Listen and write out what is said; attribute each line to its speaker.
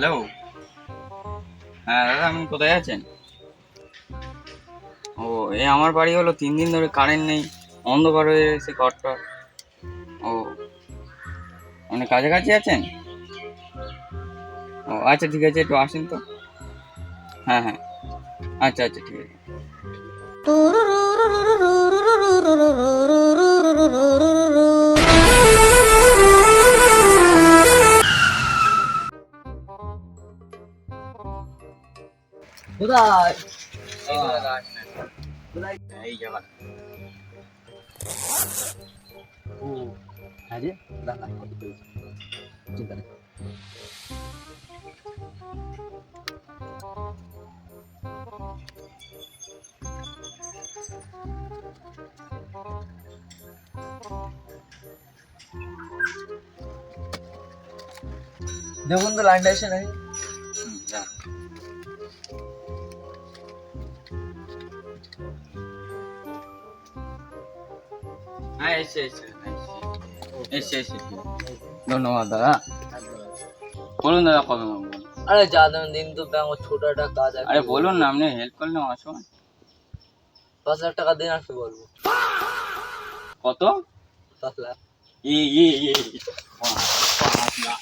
Speaker 1: Hello, হ্যাঁ দাদা, আপনি কোথায় আছেন? ও, আমার বাড়ি হলো 3 দিন ধরে কারেন্ট নেই, অন্ধকার হয়ে গেছে ঘরটা। ও, মানে কাছাকাছি আছেন? ও আচ্ছা, ঠিক আছে, একটু আসেন তো। হ্যাঁ হ্যাঁ, আচ্ছা আচ্ছা, ঠিক আছে।
Speaker 2: কোথায়?
Speaker 1: এই তো দাদা, আসেন আসেন।
Speaker 2: কোথায়?
Speaker 1: এই জায়গা।
Speaker 2: ও হ্যাঁ রে, দাঁড়া কত পেয়েছি, চিন্তা নেই। দেখুন তো লাইনটা এসে নাই।
Speaker 1: দাঁড়ান। হ্যাঁ, এসে এসে এসে এসে এসে। ধন্যবাদ দাদা। বলুন দাদা, কবে বলুন।
Speaker 2: আরে যা দেন দিন তো ব্যাংক ছোট একটা কাজ আছে।
Speaker 1: আরে বলুন না, আপনি হেল্প করলেন আমার সময়।
Speaker 2: 5 লাখ টাকা দিন আসতে বলবো।
Speaker 1: কত?
Speaker 2: 7 লাখ।
Speaker 1: ই ই ই 5 লাখ।